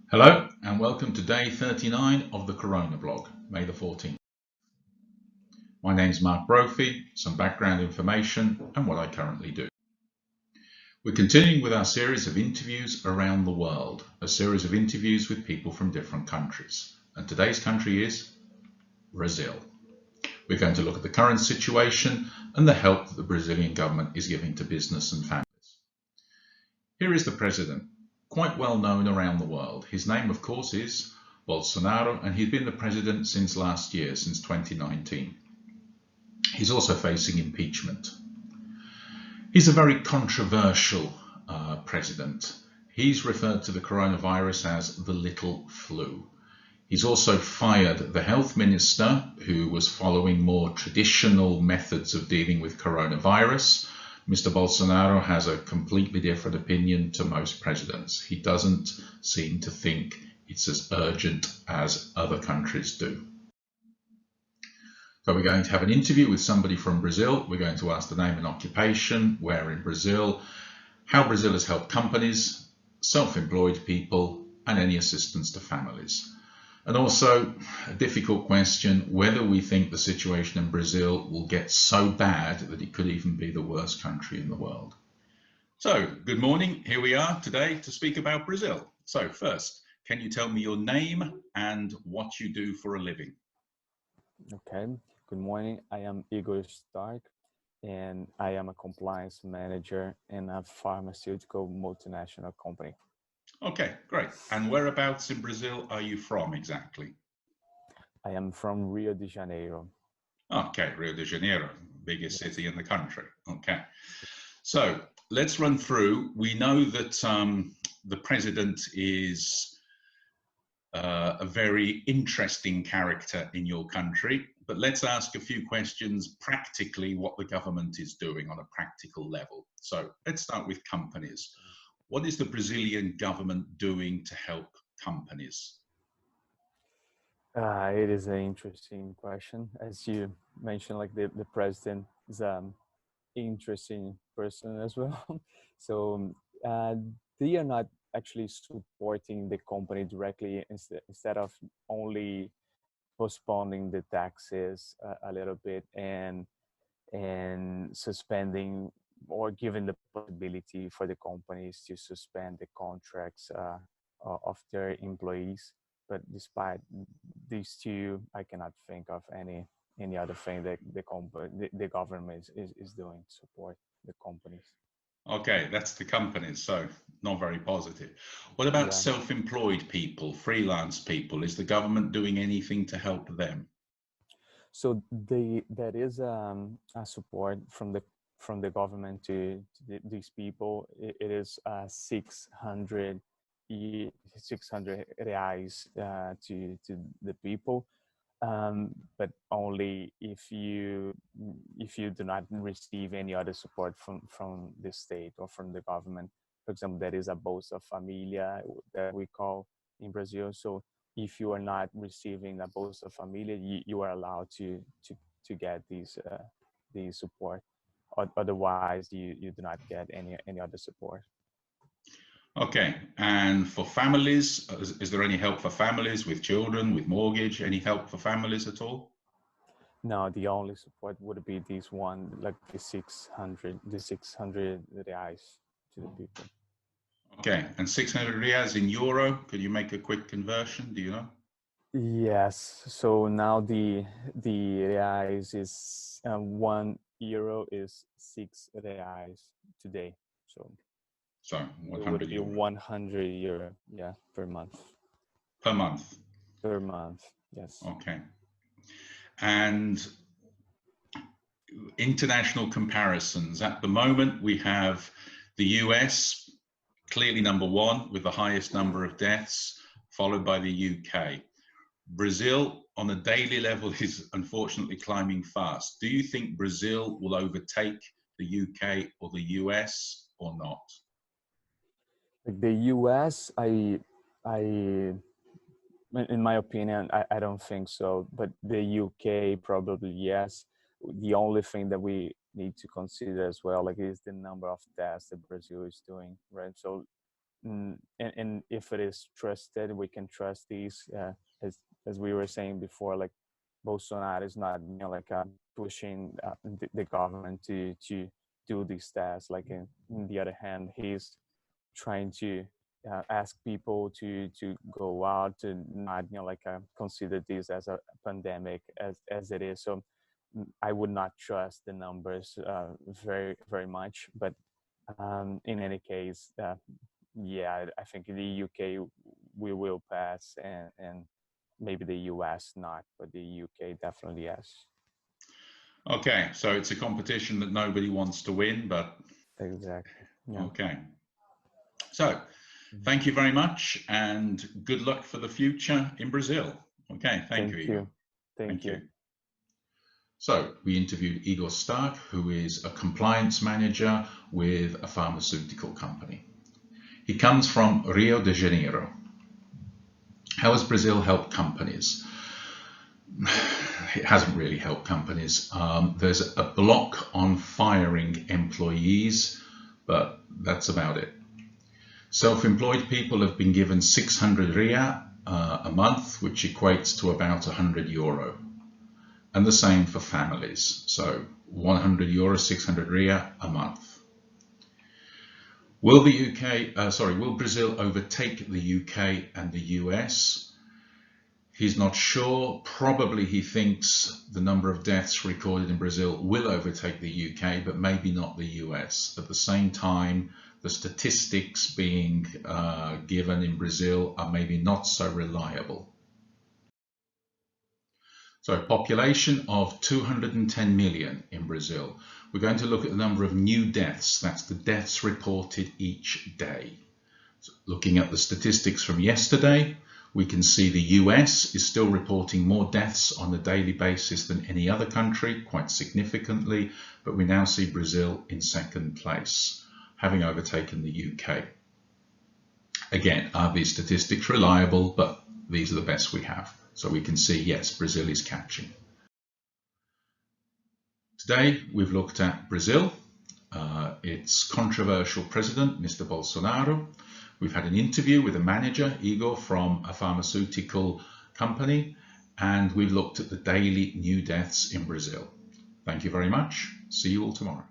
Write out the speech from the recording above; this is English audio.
Hello and welcome to day 39 of the CoronaBLOG, May the 14th. My name is Mark Brophy, some background information and what I currently do. We're continuing with our series of interviews around the world, a series of interviews with people from different countries. And today's country is Brazil. We're going to look at the current situation and the help that the Brazilian government is giving to business and families. Here is the president, quite well known around the world. His name, of course, is Bolsonaro, and he's been the president since last year, since 2019. He's also facing impeachment. He's a very controversial president. He's referred to the coronavirus as the little flu. He's also fired the health minister, who was following more traditional methods of dealing with coronavirus. Mr. Bolsonaro has a completely different opinion to most presidents. He doesn't seem to think it's as urgent as other countries do. So we're going to have an interview with somebody from Brazil. We're going to ask the name and occupation, where in Brazil, how Brazil has helped companies, self-employed people, and any assistance to families. And also a difficult question, whether we think the situation in Brazil will get so bad that it could even be the worst country in the world. So, good morning. Here we are today to speak about Brazil. So first, can you tell me your name and what you do for a living? Okay, good morning. I am Igor Stark, and I am a compliance manager in a pharmaceutical multinational company. Okay, great. And whereabouts in Brazil are you from exactly? I am from Rio de Janeiro. Okay, Rio de Janeiro, biggest city in the country. Okay, so let's run through. We know that the president is a very interesting character in your country, but let's ask a few questions practically what the government is doing on a practical level. So let's start with companies. What is the Brazilian government doing to help companies? It is an interesting question. As you mentioned, like the president is an interesting person as well. So they are not actually supporting the company directly instead of only postponing the taxes a little bit and suspending or giving the possibility for the companies to suspend the contracts of their employees. But despite these two, I cannot think of any other thing that the government is doing to support the companies. Okay, that's the companies, so not very positive. What about Yeah. self-employed people, freelance people? Is the government doing anything to help them? So there is a support from the government to these people. It is 600 reais to the people, but only if you do not receive any other support from the state or from the government. For example, there is a Bolsa Família that we call in Brazil. So if you are not receiving a Bolsa Família, you are allowed to get these support. Otherwise, you do not get any other support. Okay, and for families, is there any help for families with children, with mortgage? Any help for families at all? No, the only support would be this one, like the 600 reais to the people. Okay, and 600 reais in euro, could you make a quick conversion? Do you know? Yes. So now the reais is €1 is 6 reais today. So It would 100 be euro €100, yeah, per month. per month. Per month, yes. Okay, and international comparisons. At the moment, we have the US clearly number one with the highest number of deaths, followed by the UK. Brazil on a daily level is unfortunately climbing fast. Do you think Brazil will overtake the UK or the US or not? Like the US, in my opinion, I don't think so. But the UK probably yes. The only thing that we need to consider as well, like, is the number of tests that Brazil is doing, right? So and if it is trusted, we can trust these. As we were saying before, like Bolsonaro is not, like pushing the government to do these tests. Like in the other hand, he's trying to ask people to go out, to not, like consider this as a pandemic as it is. So I would not trust the numbers very very much. But in any case, yeah, I think in the UK we will pass, and maybe the US not, but the UK definitely yes. Okay, so it's a competition that nobody wants to win, but Exactly. Yeah. okay. So thank you very much, and good luck for the future in Brazil. Okay, thank you, Igor. Thank you. So we interviewed Igor Stark, who is a compliance manager with a pharmaceutical company. He comes from Rio de Janeiro. How has Brazil helped companies? It hasn't really helped companies. There's a block on firing employees, but that's about it. Self-employed people have been given 600 ria a month, which equates to about €100. And the same for families. So €100, 600 ria a month. Will Brazil overtake the UK and the US? He's not sure. Probably he thinks the number of deaths recorded in Brazil will overtake the UK, but maybe not the US. At the same time, the statistics being given in Brazil are maybe not so reliable. So population of 210 million in Brazil. We're going to look at the number of new deaths. That's the deaths reported each day. So looking at the statistics from yesterday, we can see the US is still reporting more deaths on a daily basis than any other country, quite significantly, but we now see Brazil in second place, having overtaken the UK. Again, are these statistics reliable? But these are the best we have. So we can see, yes, Brazil is catching. Today, we've looked at Brazil, its controversial president, Mr. Bolsonaro. We've had an interview with a manager, Igor, from a pharmaceutical company, and we've looked at the daily new deaths in Brazil. Thank you very much. See you all tomorrow.